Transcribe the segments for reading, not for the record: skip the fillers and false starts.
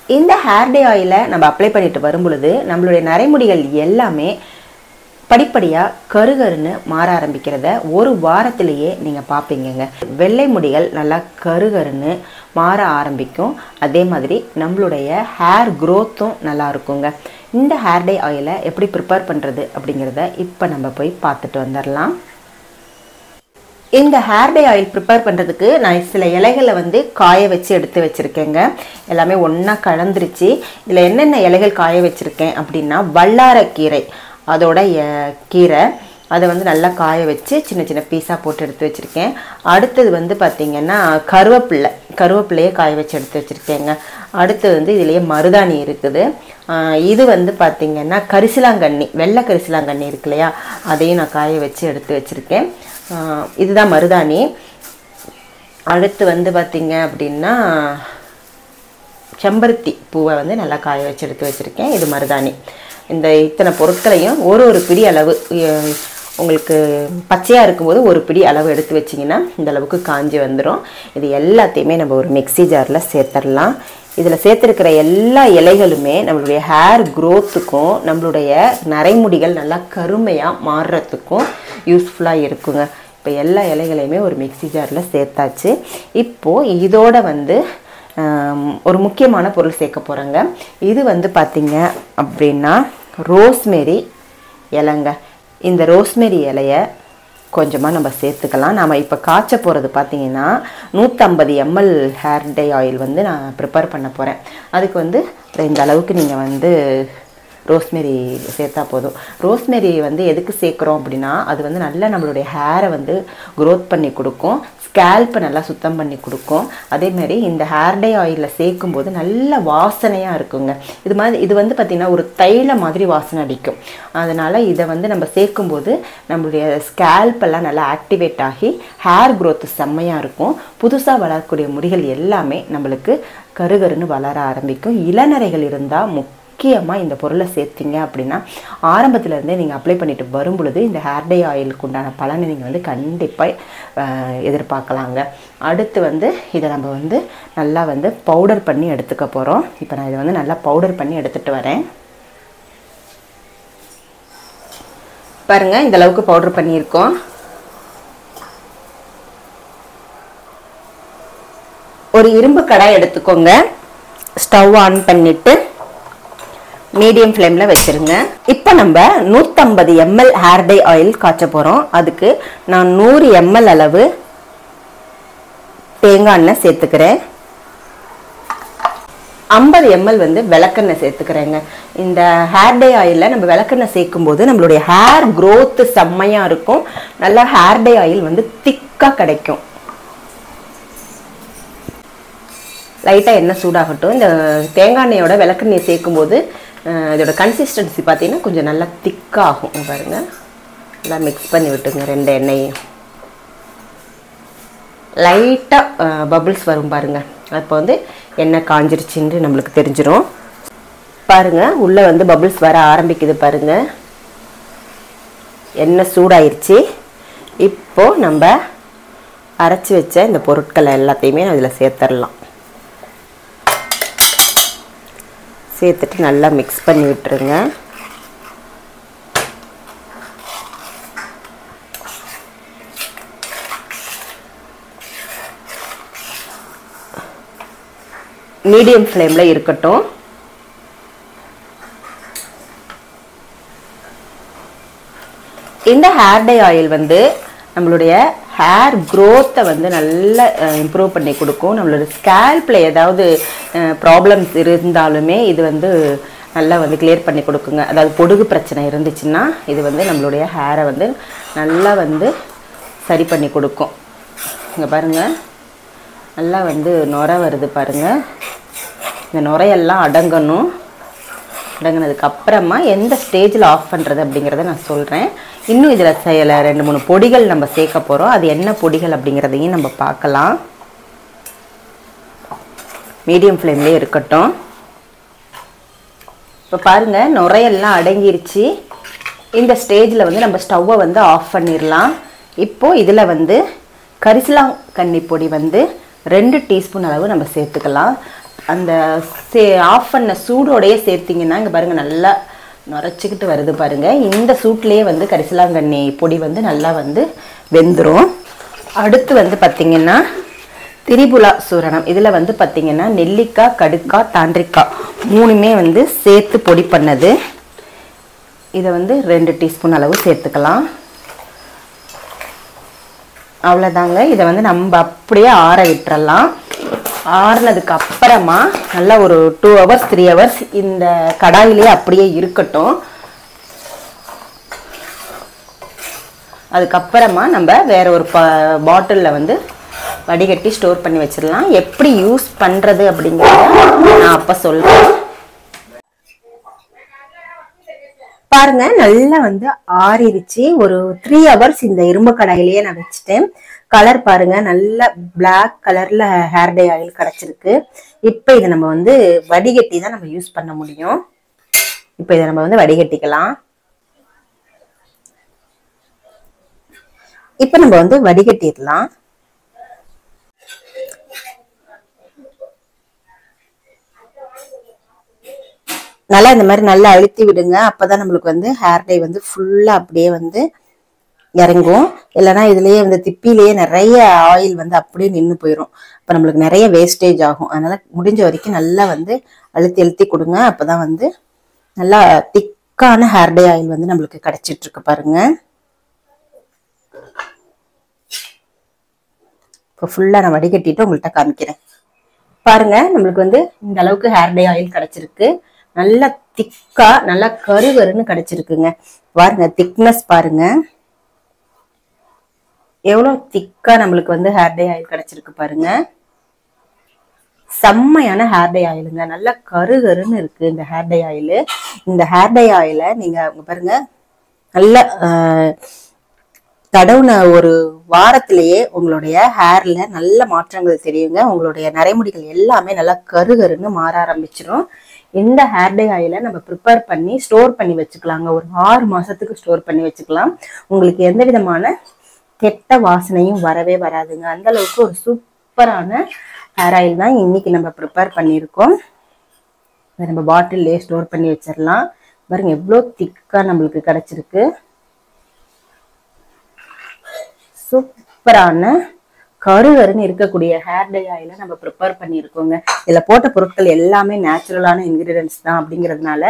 இந்த ஹேர் டே ஆயிலை நம்ம அப்ளை பண்ணிட்டு வரும் பொழுது நம்மளுடைய நரைமுடிகள் எல்லாமே படிப்படியாக கருகருன்னு மாற ஆரம்பிக்கிறத ஒரு வாரத்திலேயே நீங்கள் பார்ப்பீங்கங்க. வெள்ளை முடிகள் நல்லா கருகருன்னு மாற ஆரம்பிக்கும். அதே மாதிரி நம்மளுடைய ஹேர் க்ரோத்தும் நல்லா இருக்குங்க. இந்த ஹேர் டே ஆயிலை எப்படி ப்ரிப்பேர் பண்ணுறது அப்படிங்கிறத இப்போ நம்ம போய் பார்த்துட்டு வந்துடலாம். இந்த ஹேர் டே ஆயில் ப்ரிப்பேர் பண்ணுறதுக்கு நான் சில இலைகளை காய வச்சு எடுத்து வச்சுருக்கேங்க. எல்லாமே ஒன்றா கலந்துருச்சு. இதில் என்னென்ன இலைகள் காய வச்சுருக்கேன் அப்படின்னா, வல்லாரக்கீரை அதோட கீரை அதை நல்லா காய வச்சு சின்ன சின்ன பீஸாக போட்டு எடுத்து வச்சுருக்கேன். அடுத்தது பார்த்திங்கன்னா கருவேப்பிலையே காய வச்சு எடுத்து வச்சுருக்கேங்க. அடுத்தது இதுலேயே மருதாணி இருக்குது. இது பார்த்திங்கன்னா கரிசலாங்கண்ணி, வெள்ளை கரிசலாங்கண்ணி இருக்கு இல்லையா, அதையும் நான் காய வச்சு எடுத்து வச்சுருக்கேன். இதுதான் மருதாணி. அடுத்து பார்த்திங்க அப்படின்னா செம்பருத்தி பூவை நல்லா காய வச்சு எடுத்து வச்சுருக்கேன். இது மருதாணி. இந்த இத்தனை பொருட்களையும் ஒரு பிடி அளவு, உங்களுக்கு பச்சையாக இருக்கும்போது ஒரு பிடி அளவு எடுத்து வச்சிங்கன்னா இந்த அளவுக்கு காஞ்சி வந்துடும். இது எல்லாத்தையுமே நம்ம ஒரு மிக்ஸி ஜாரில் சேர்த்துடலாம். இதில் சேர்த்துருக்கிற எல்லா இலைகளுமே நம்மளுடைய ஹேர் க்ரோத்துக்கும் நம்மளுடைய நரைமுடிகள் நல்லா கருமையாக மாறுறதுக்கும் யூஸ்ஃபுல்லாக இருக்குங்க. இப்போ எல்லா இலைகளையுமே ஒரு மிக்ஸி ஜாரில் சேர்த்தாச்சு. இப்போது இதோட ஒரு முக்கியமான பொருள் சேர்க்க போகிறேங்க. இது பார்த்திங்க அப்படின்னா ரோஸ்மெரி இலைங்க. இந்த ரோஸ்மெரி இலையை கொஞ்சமாக நம்ம சேர்த்துக்கலாம். நாம் இப்போ காய்ச்ச போகிறது பார்த்திங்கன்னா 150 ml ஹேர் டே ஆயில் நான் ப்ரிப்பேர் பண்ண போகிறேன். அதுக்கு இந்த அளவுக்கு நீங்கள் ரோஸ்மெரி சேர்த்தா போதும். ரோஸ்மெரி எதுக்கு சேர்க்குறோம் அப்படின்னா, அது நல்லா நம்மளுடைய ஹேரை க்ரோத் பண்ணி கொடுக்கும், ஸ்கேல்ப்பை நல்லா சுத்தம் பண்ணி கொடுக்கும். அதேமாதிரி இந்த ஹேர் டே ஆயிலில் சேர்க்கும்போது நல்ல வாசனையாக இருக்குங்க. இது பார்த்திங்கன்னா ஒரு தைல மாதிரி வாசனை அடிக்கும். அதனால் இதை நம்ம சேர்க்கும்போது நம்மளுடைய ஸ்கேல்ப்பெல்லாம் நல்லா ஆக்டிவேட் ஆகி ஹேர் க்ரோத்து செம்மையாக இருக்கும். புதுசாக வளரக்கூடிய முடிகள் எல்லாமே நம்மளுக்கு கருகருன்னு வளர ஆரம்பிக்கும். இளநரைகள் இருந்தால் முக்கியமாக இந்த பொருளை சேர்த்திங்க அப்படின்னா ஆரம்பத்துலேருந்தே நீங்கள் அப்ளை பண்ணிட்டு வரும் பொழுது இந்த ஹேர் டே ஆயிலுக்கு உண்டான பலனை நீங்கள் கண்டிப்பாக எதிர்பார்க்கலாங்க. அடுத்து இதை நம்ம நல்லா பவுடர் பண்ணி எடுத்துக்க போகிறோம். இப்போ நான் இதை நல்லா பவுடர் பண்ணி எடுத்துகிட்டு வரேன். பாருங்கள், இந்த அளவுக்கு பவுடர் பண்ணியிருக்கோம். ஒரு இரும்பு கடாய் எடுத்துக்கோங்க. ஸ்டவ் ஆன் பண்ணிவிட்டு மீடியம் ஃப்ளேமில் வச்சுருங்க. இப்போ நம்ம 150 ml ஹேர் டே ஆயில் காய்ச்ச போகிறோம். அதுக்கு நான் 100 ml அளவு தேங்காய் எண்ணெய் சேர்த்துக்கிறேன். 50 ml விளக்கெண்ணெய் சேர்த்துக்கிறேங்க. இந்த ஹேர் டே ஆயிலில் நம்ம விளக்கெண்ணெய் சேர்க்கும்போது நம்மளுடைய ஹேர் க்ரோத்து செம்மையாக இருக்கும். நல்லா ஹேர் டே ஆயில் திக்காக கிடைக்கும். லைட்டாக எண்ணெய் சூடாகட்டும். இந்த தேங்காய் எண்ணெயோட விளக்கெண்ணெய் சேர்க்கும்போது இதோட கன்சிஸ்டன்சி பார்த்தீங்கன்னா கொஞ்சம் நல்லா திக்காகும். பாருங்கள், நல்லா மிக்ஸ் பண்ணி விட்டுங்க. 2 எண்ணெயும் லைட்டாக பபிள்ஸ் வரும் பாருங்கள். அப்போ எண்ணெய் காஞ்சிருச்சுன்னு நம்மளுக்கு தெரிஞ்சிடும். பாருங்கள், உள்ளே பபிள்ஸ் வர ஆரம்பிக்குது பாருங்கள். எண்ணெய் சூடாயிருச்சு. இப்போது நம்ம அரைச்சி வச்ச இந்த பொருட்களை எல்லாத்தையுமே அதில் சேர்த்துடலாம். சேர்த்துட்டு நல்லா மிக்ஸ் பண்ணி விட்டுருங்க. மீடியம் ஃப்ளேமில் இருக்கட்டும். இந்த ஹேர் டே ஆயில் நம்மளுடைய ஹேர் க்ரோத்தை நல்லா இம்ப்ரூவ் பண்ணி கொடுக்கும். நம்மளோட ஸ்கேல்ப்பில் ஏதாவது ப்ராப்ளம்ஸ் இருந்தாலுமே இது நல்லா கிளியர் பண்ணி கொடுக்குங்க. அதாவது பொடுகு பிரச்சனை இருந்துச்சுன்னா இது நம்மளுடைய ஹேரை நல்லா சரி பண்ணி கொடுக்கும். இங்கே பாருங்கள், நல்லா நுரை வருது பாருங்கள். இந்த நுரையெல்லாம் அடங்கணும். அடங்கினதுக்கு அப்புறமா எந்த ஸ்டேஜில் ஆஃப் பண்ணுறது அப்படிங்கிறத நான் சொல்கிறேன். இன்னும் இதில் 2-3 பொடிகள் நம்ம சேர்க்க போகிறோம். அது என்ன பொடிகள் அப்படிங்கிறதையும் நம்ம பார்க்கலாம். மீடியம் ஃப்ளேம்லேயே இருக்கட்டும். இப்போ பாருங்கள், நுரையெல்லாம் அடங்கிருச்சு. இந்த ஸ்டேஜில் நம்ம ஸ்டவ்வை ஆஃப் பண்ணிடலாம். இப்போது இதில் கரிசலாங்கண்ணி பொடி 2 டீஸ்பூன் அளவு நம்ம சேர்த்துக்கலாம். அந்த ஆஃப் பண்ண சூடோடையே சேர்த்திங்கன்னா இங்கே பாருங்கள் நல்லா நுரைச்சிக்கிட்டு வருது பாருங்கள். இந்த சூட்லேயே வந்து கரிசலாங்கண்ணி பொடி வந்து நல்லா வந்து வெந்துடும். அடுத்து வந்து பார்த்திங்கன்னா திரிபுலா சூரணம். இதில் வந்து பார்த்திங்கன்னா நெல்லிக்காய், கடுக்காய், தாண்டிக்காய் 3மே வந்து சேர்த்து பொடி பண்ணது. இதை வந்து 2 டீஸ்பூன் அளவு சேர்த்துக்கலாம். அவ்வளோதாங்க. இதை வந்து நம்ம அப்படியே ஆற விட்டுறலாம். ஆறுனதுக்கு அப்புறமா நல்லா ஒரு 2 hours 3 hours இந்த கடாயிலே அப்படியே இருக்கட்டும். அதுக்கப்புறமா நம்ம வேற ஒரு பாட்டிலில் வந்து வடிகட்டி ஸ்டோர் பண்ணி வச்சிடலாம். எப்படி யூஸ் பண்ணுறது அப்படிங்கிறத நான் அப்போ சொல்கிறேன். பாருங்க, நல்லா வந்து ஆறிடுச்சு. ஒரு 3 hours இந்த இரும்பு கடாயிலேயே நான் வச்சுட்டேன். கலர் பாருங்க, நல்ல பிளாக் கலர்ல ஹேர் டை ஆயில் கிடைச்சிருக்கு. இப்போ இதை நம்ம வந்து வடிகட்டி தான் நம்ம யூஸ் பண்ண முடியும். இப்போ இதை நம்ம வந்து வடிகட்டிக்கலாம். இப்போ நம்ம வந்து வடிகட்டிடலாம். நல்லா இந்த மாதிரி நல்லா அழுத்தி விடுங்க. அப்பதான் நம்மளுக்கு வந்து ஹேர் டை வந்து ஃபுல்லா அப்படியே வந்து இறங்கும். இல்லைன்னா இதுலயே வந்து திப்பிலேயே நிறைய ஆயில் வந்து அப்படியே நின்று போயிடும். அப்போ நம்மளுக்கு நிறைய வேஸ்டேஜ் ஆகும். அதனால முடிஞ்ச வரைக்கும் நல்லா வந்து அழுத்தி அழுத்தி கொடுங்க. அப்பதான் வந்து நல்லா திக்கான ஹேர் டை ஆயில் வந்து நம்மளுக்கு கிடைச்சிட்டு இருக்கு பாருங்க. இப்போ ஃபுல்லா நான் வடிகட்டிட்டு உங்கள்கிட்ட காமிக்கிறேன். பாருங்க, நம்மளுக்கு வந்து இந்த அளவுக்கு ஹேர் டை ஆயில் கிடைச்சிருக்கு. நல்லா திக்கா நல்லா கருகருன்னு கிடைச்சிருக்குங்க. பாருங்க, திக்னஸ் பாருங்க எவ்வளவு திக்கா நம்மளுக்கு வந்து ஹேர் டை ஆயில் கிடைச்சிருக்கு பாருங்க. செம்மையான ஹேர் டை ஆயிலுங்க. நல்லா கருகருன்னு இருக்கு இந்த ஹேர் டை ஆயில். இந்த ஹேர் டை ஆயிலை நீங்க பாருங்க நல்ல தடவுன ஒரு வாரத்திலேயே உங்களுடைய ஹேர்ல நல்ல மாற்றங்கள் தெரியுங்க. உங்களுடைய நரைமுடிகள் எல்லாமே நல்லா கருகருன்னு மாற ஆரம்பிச்சிடும். இந்த ஹேர் டை ஆயிலை நம்ம ப்ரிப்பேர் பண்ணி ஸ்டோர் பண்ணி வச்சுக்கலாங்க. ஒரு 6 மாசத்துக்கு ஸ்டோர் பண்ணி வச்சுக்கலாம். உங்களுக்கு எந்த விதமான கெட்ட வாசனையும் வரவே வராதுங்க. அந்த அளவுக்கு ஒரு சூப்பரான ஹேர் ஆயில் தான் இன்னைக்கு நம்ம ப்ரிப்பேர் பண்ணியிருக்கோம். நம்ம பாட்டில்லே ஸ்டோர் பண்ணி வச்சிடலாம். பாருங்க எவ்வளோ திக்கா நம்மளுக்கு கிடைச்சிருக்கு. சூப்பரான கருகருன்னு இருக்கக்கூடிய ஹேர் டை ஆயிலை நம்ம ப்ரிப்பேர் பண்ணியிருக்கோங்க. இதுல போட்ட பொருட்கள் எல்லாமே நேச்சுரலான இன்கிரீடியன்ஸ் தான். அப்படிங்கிறதுனால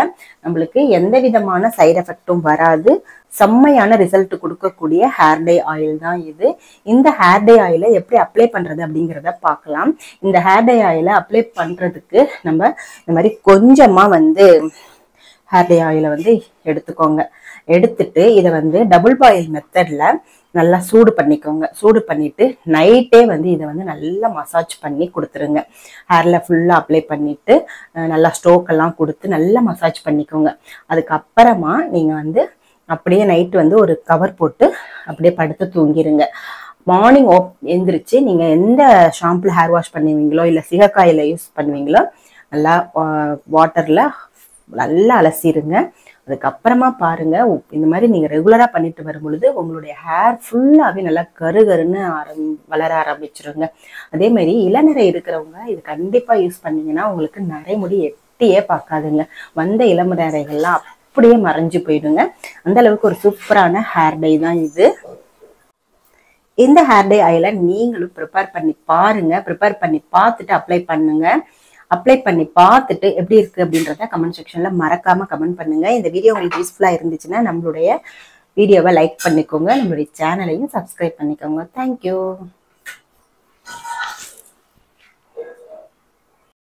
நம்மளுக்கு எந்த விதமான சைடு எஃபெக்டும் வராது. செம்மையான ரிசல்ட் கொடுக்கக்கூடிய ஹேர் டை ஆயில் தான் இது. இந்த ஹேர் டை ஆயிலை எப்படி அப்ளை பண்றது அப்படிங்கிறத பார்க்கலாம். இந்த ஹேர் டை ஆயிலை அப்ளை பண்றதுக்கு நம்ம இந்த மாதிரி கொஞ்சமா வந்து ஹேர் டை ஆயிலை வந்து எடுத்துக்கோங்க. எடுத்துட்டு இதை வந்து டபுள் பாயில் மெத்தட்ல நல்லா சூடு பண்ணிக்கோங்க. சூடு பண்ணிட்டு நைட்டே வந்து இதை வந்து நல்லா மசாஜ் பண்ணி கொடுத்துருங்க. ஹேர்ல ஃபுல்லா அப்ளை பண்ணிட்டு நல்லா ஸ்ட்ரோக் எல்லாம் கொடுத்து நல்லா மசாஜ் பண்ணிக்கோங்க. அதுக்கப்புறமா நீங்க வந்து அப்படியே நைட்டு வந்து ஒரு கவர் போட்டு அப்படியே படுத்து தூங்கிடுங்க. மார்னிங் எந்திரிச்சு நீங்க எந்த ஷாம்புல ஹேர் வாஷ் பண்ணுவீங்களோ இல்லை சிகக்காயில யூஸ் பண்ணுவீங்களோ நல்லா வாட்டர்ல நல்லா அலசிடுங்க. அதுக்கப்புறமா பாருங்க, இந்த மாதிரி நீங்க ரெகுலரா பண்ணிட்டு வரும் பொழுது உங்களுடைய ஹேர் ஃபுல்லாவே நல்லா கருகருன்னு வளர ஆரம்பிச்சிருங்க. அதே மாதிரி இளநரை இருக்கிறவங்க இது கண்டிப்பா யூஸ் பண்ணீங்கன்னா உங்களுக்கு நரைமுடி எட்டியே பார்க்காதுங்க. வந்த இளநரைகள்லாம் அப்படியே மறைஞ்சு போயிடுங்க. அந்த அளவுக்கு ஒரு சூப்பரான ஹேர் டை தான் இது. இந்த ஹேர் டை ஆயிலை நீங்களும் ப்ரிப்பேர் பண்ணி பாருங்க. ப்ரிப்பேர் பண்ணி பார்த்துட்டு அப்ளை பண்ணுங்க. அப்ளை பண்ணி பார்த்துட்டு எப்படி இருக்கு அப்படின்றத கமெண்ட் செக்ஷன்ல மறக்காம கமெண்ட் பண்ணுங்க. இந்த வீடியோ உங்களுக்கு யூஸ்ஃபுல்லா இருந்துச்சுன்னா நம்மளுடைய வீடியோவை லைக் பண்ணிக்கோங்க. நம்மளுடைய சேனலையும் சப்ஸ்கிரைப் பண்ணிக்கோங்க. தேங்க்யூ.